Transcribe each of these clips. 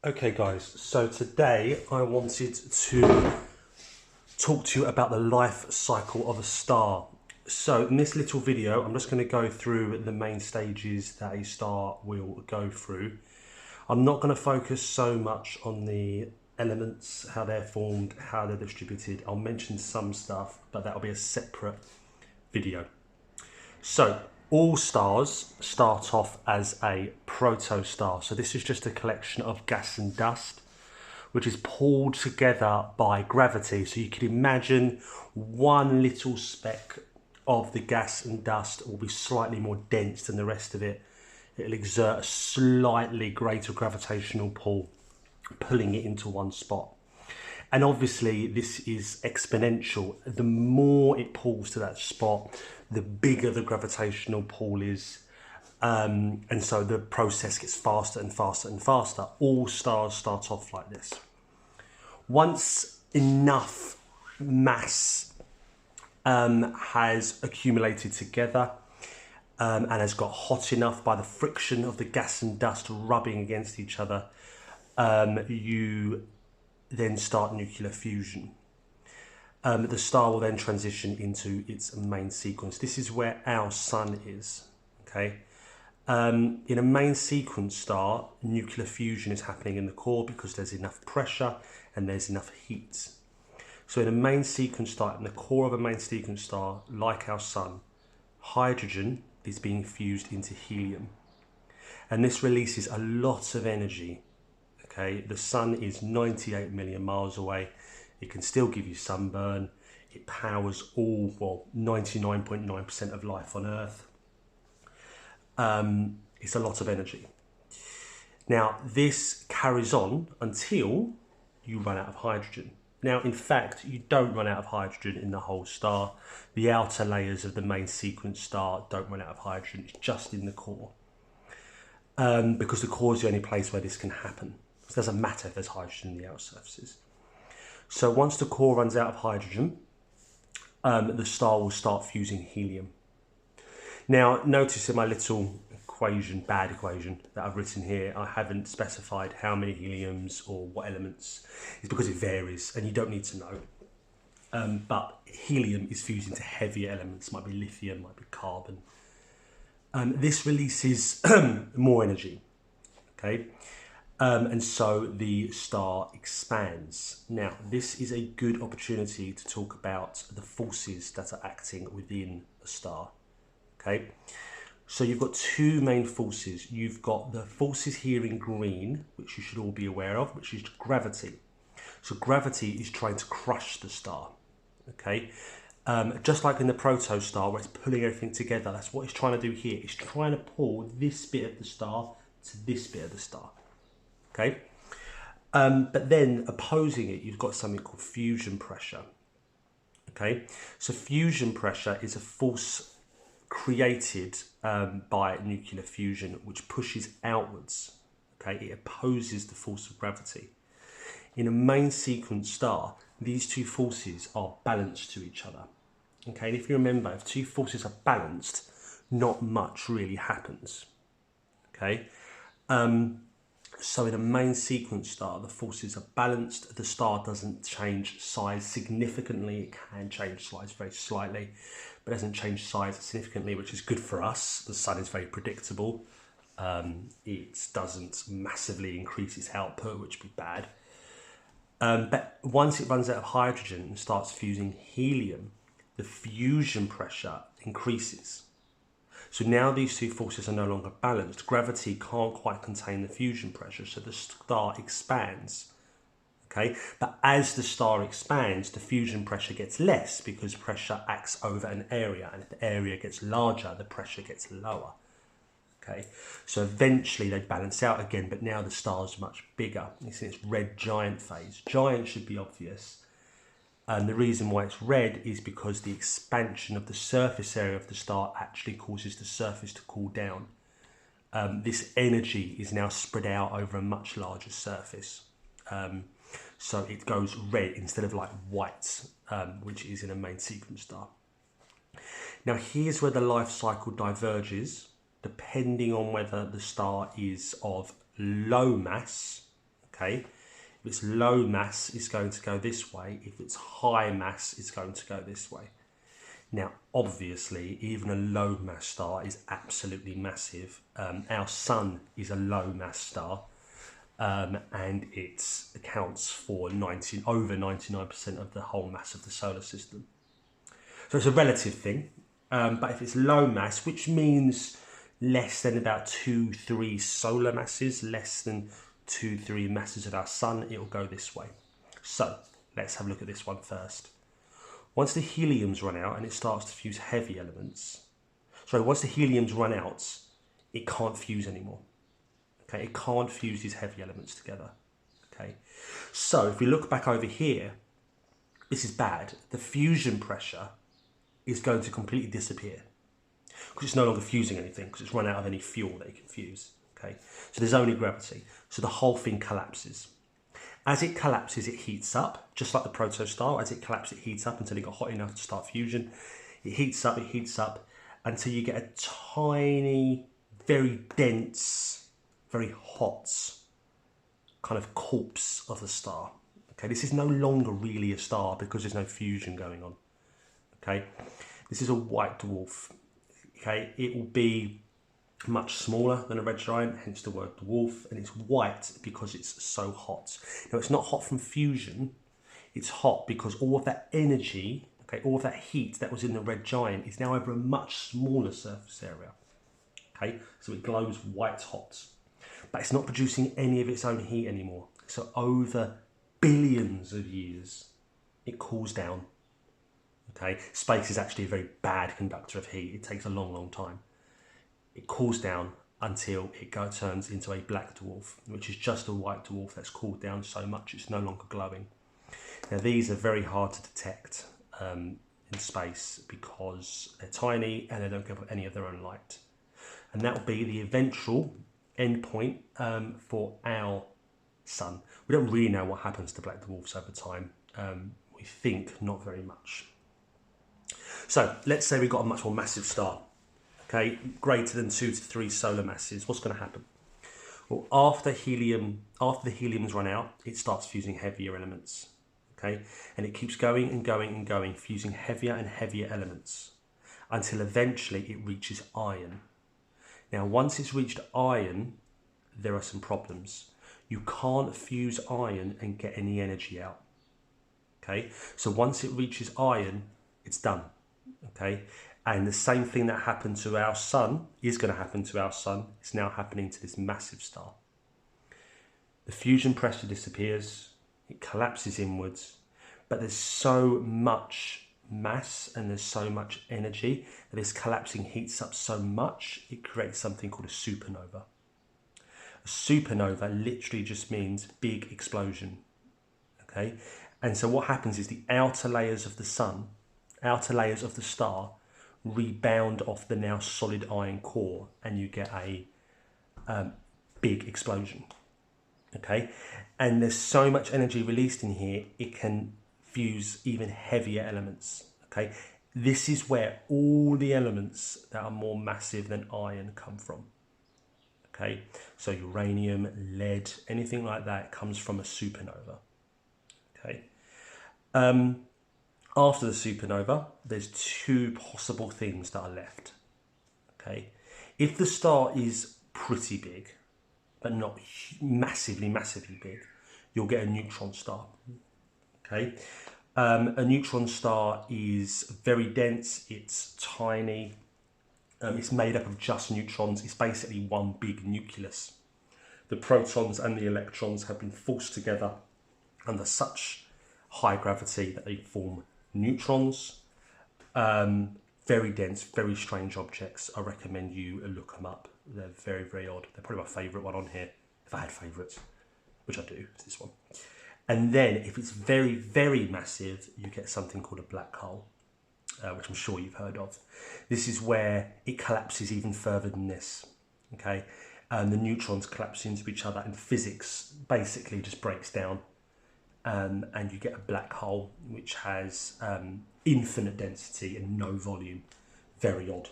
Okay guys, so today I wanted to talk to you about the life cycle of a star. So in this little video, I'm just going to go through the main stages that a star will go through. I'm not going to focus so much on the elements, how they're formed, how they're distributed. I'll mention some stuff, but that'll be a separate video. So all stars start off as a protostar. So this is just a collection of gas and dust, which is pulled together by gravity. So you can imagine one little speck of the gas and dust will be slightly more dense than the rest of it. It'll exert a slightly greater gravitational pull, pulling it into one spot. And obviously this is exponential. The more it pulls to that spot, the bigger the gravitational pull is. And so the process gets faster and faster and faster. All stars start off like this. Once enough mass has accumulated together and has got hot enough by the friction of the gas and dust rubbing against each other, you then start nuclear fusion. The star will then transition into its main sequence. This is where our sun is, okay? In a main sequence star, nuclear fusion is happening in the core because there's enough pressure and there's enough heat. So in a main sequence star, in the core of a main sequence star, like our sun, hydrogen is being fused into helium. And this releases a lot of energy. Okay, the sun is 98 million miles away. It can still give you sunburn. It powers all, well, 99.9% of life on Earth. It's a lot of energy. Now, this carries on until you run out of hydrogen. Now, in fact, you don't run out of hydrogen in the whole star. The outer layers of the main sequence star don't run out of hydrogen. It's just in the core. Because the core is the only place where this can happen. It doesn't matter if there's hydrogen in the outer surfaces. So once the core runs out of hydrogen, the star will start fusing helium. Now, notice in my little equation, bad equation that I've written here, I haven't specified how many heliums or what elements. It's because it varies and you don't need to know. But helium is fused into heavier elements, might be lithium, might be carbon. This releases more energy, okay? And so the star expands. Now, this is a good opportunity to talk about the forces that are acting within a star. Okay, so you've got two main forces. You've got the forces here in green, which you should all be aware of, which is gravity. So gravity is trying to crush the star. Okay, just like in the protostar where it's pulling everything together, that's what it's trying to do here. It's trying to pull this bit of the star to this bit of the star. Okay, but then opposing it, you've got something called fusion pressure. Okay, so fusion pressure is a force created by nuclear fusion, which pushes outwards. Okay, it opposes the force of gravity. In a main sequence star, these two forces are balanced to each other. Okay, and if you remember, if two forces are balanced, not much really happens. Okay, so in a main sequence star, the forces are balanced. The star doesn't change size significantly. It can change size very slightly, but doesn't change size significantly, which is good for us. The sun is very predictable. It doesn't massively increase its output, which would be bad. But once it runs out of hydrogen and starts fusing helium, the fusion pressure increases. So now these two forces are no longer balanced. Gravity can't quite contain the fusion pressure, so the star expands. Okay, but as the star expands, the fusion pressure gets less because pressure acts over an area, and if the area gets larger, the pressure gets lower. Okay, so eventually they balance out again, but now the star is much bigger. It's in its red giant phase. Giant should be obvious. And the reason why it's red is because the expansion of the surface area of the star actually causes the surface to cool down. This energy is now spread out over a much larger surface. So it goes red instead of like white, which is in a main sequence star. Now here's where the life cycle diverges, depending on whether the star is of low mass, okay? If it's low mass, it's going to go this way. If it's high mass, it's going to go this way. Now, obviously, even a low mass star is absolutely massive. Our sun is a low mass star, and it accounts for over 99% of the whole mass of the solar system. So it's a relative thing, but if it's low mass, which means less than about 2-3 solar masses, less than 2-3 masses of our sun, it'll go this way. So let's have a look at this one first. Once the heliums run out and it starts to fuse heavy elements, once the heliums run out, it can't fuse anymore. Okay, it can't fuse these heavy elements together. Okay, so if we look back over here, this is bad. The fusion pressure is going to completely disappear because it's no longer fusing anything because it's run out of any fuel that it can fuse. Okay, so there's only gravity. So the whole thing collapses. As it collapses, it heats up, just like the protostar. As it collapses, it heats up until it got hot enough to start fusion. It heats up until you get a tiny, very dense, very hot kind of corpse of the star. Okay, this is no longer really a star because there's no fusion going on. Okay, this is a white dwarf. Okay, it will be much smaller than a red giant, hence the word dwarf, and it's white because it's so hot. Now, it's not hot from fusion, it's hot because all of that energy, okay, all of that heat that was in the red giant is now over a much smaller surface area. Okay, so it glows white hot, but it's not producing any of its own heat anymore. So over billions of years, it cools down. Okay, space is actually a very bad conductor of heat. It takes a long, long time. It cools down until it turns into a black dwarf, which is just a white dwarf that's cooled down so much it's no longer glowing. Now, these are very hard to detect in space because they're tiny and they don't give up any of their own light. And that will be the eventual endpoint for our sun. We don't really know what happens to black dwarfs over time. We think not very much. So let's say we've got a much more massive star. Okay, greater than 2 to 3 solar masses. What's going to happen? Well, after the heliums run out, it starts fusing heavier elements. Okay, and it keeps going and going and going, fusing heavier and heavier elements until eventually it reaches iron. Now, once it's reached iron, there are some problems. You can't fuse iron and get any energy out. Okay, so once it reaches iron, it's done. Okay. And the same thing that happened to our sun is going to happen to our sun. It's now happening to this massive star. The fusion pressure disappears. It collapses inwards. But there's so much mass and there's so much energy that this collapsing heats up so much, it creates something called a supernova. A supernova literally just means big explosion. Okay? And so what happens is the outer layers of the sun, outer layers of the star, rebound off the now solid iron core and you get a big explosion. Okay, and there's so much energy released in here it can fuse even heavier elements. Okay, this is where all the elements that are more massive than iron come from. Okay, so uranium, lead, anything like that comes from a supernova. Okay, after the supernova, there's 2 possible things that are left. Okay, if the star is pretty big, but not massively big, you'll get a neutron star. Okay, a neutron star is very dense. It's tiny. It's made up of just neutrons. It's basically one big nucleus. The protons and the electrons have been forced together under such high gravity that they form neutrons. Very dense, very strange objects. I recommend you look them up. They're very, very odd. They're probably my favourite one on here, if I had favourites, which I do, it's this one. And then if it's very, very massive, you get something called a black hole, which I'm sure you've heard of. This is where it collapses even further than this, okay? The neutrons collapse into each other and physics basically just breaks down. And you get a black hole which has infinite density and no volume. Very odd.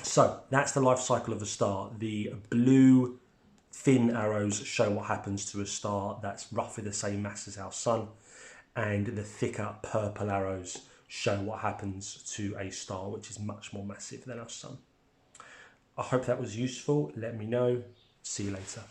So that's the life cycle of a star. The blue thin arrows show what happens to a star that's roughly the same mass as our sun, and the thicker purple arrows show what happens to a star which is much more massive than our sun. I hope that was useful. Let me know. See you later.